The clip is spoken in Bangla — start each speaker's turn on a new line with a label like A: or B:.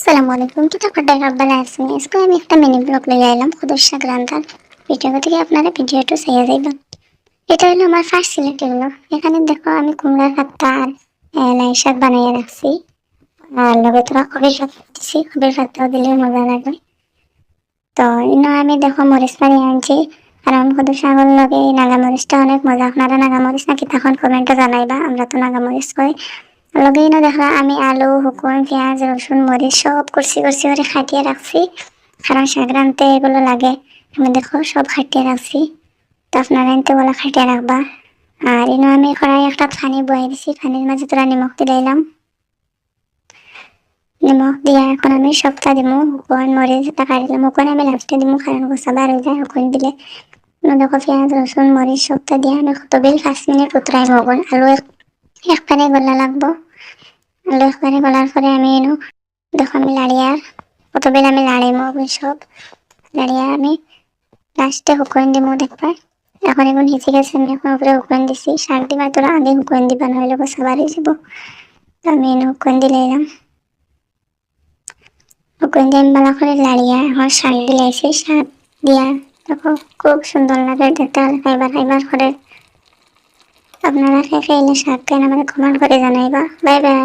A: আসসালামু আলাইকুম। কিতা করতেন রব্বানা আছেন? আজকে আমি একটা মিনি ব্লগ লইয়া আইলাম খুদুর শাক রান্ধার। ভিডিও থেকে আপনারা ভিডিওটা চাইয়া যাইবেন। এটা হলো আমার ফার্স্ট সিলেক্ট এগুলো। এখানে দেখো আমি কুমড়ার পাতা আর লাই শাক বানাইয়া রাখছি। আর লগে তোরা কবির পাতা দিছি, কবির পাতাও দিলে মজা লাগে। তো আমি দেখো মরিচ পানি আনছি, কারণ খুদুর শাকের লগে এই নাগা মরিচটা অনেক মজা। আপনারা নাগা মরিচ নাকি তখন কমেন্টে জানাইবা, আমরা তো নাগা মরিচ কই। লগে দেখলা আমি আলু, হুকুম, পেঁয়াজ, রসুন, মরিচ সব করছি করে খাটিয়ে রাখছি, কারণ শাক রাঁধতে এগুলো লাগে। আমি দেখো সব খাটিয়ে রাখছি, তো আপনারা এনতে বলা খাটিয়ে রাখবা। আর আমি কড়াই একটা পানি বয়ে দিছি, পানির মাঝে তোরা নিমখ দিলাম। নিমখ দিয়া এখন আমি সবটা দিমু, হুকুন মরিচ টাকা দিলাম। হুকুন আমি লাস্টে দিমু, কারণ গোসা বার হয়ে যায় হুকুন দিলে। দেখো পেঁয়াজ, রসুন, মরিচ সবটা দিয়ে আমি কত বেল 5 মিনিট উতরাই মগুন। আলু একবারে গলা লাগবো। আলু একবারে গলার পরে আমি দেখো আমি লাড়িয়ার কত বেলা আমি লাড়িমো সব লাড়িয়া আমি লাস্টে হুকুন দিমু দেখবা। এখন এখন হিচে গেছে, আমি এখন উপরে হুকুন দিছি। শাক দিবা তোরা আগে হুকুন দিবা, নইলে গোসা বাড়ি যাব। তো আমি হুকুন দিলে এলাম, হুকুন দিয়ে আমি ভালো করে লাড়িয়া এখন শাক দিলাইছি। শাক দিয়া দেখো খুব সুন্দর লাগে দেখতে, খাইবার খাইবার করে। আপনারা খাইলে শাক কেন আমাকে কমেন্ট করে জানাইবা। Bye bye.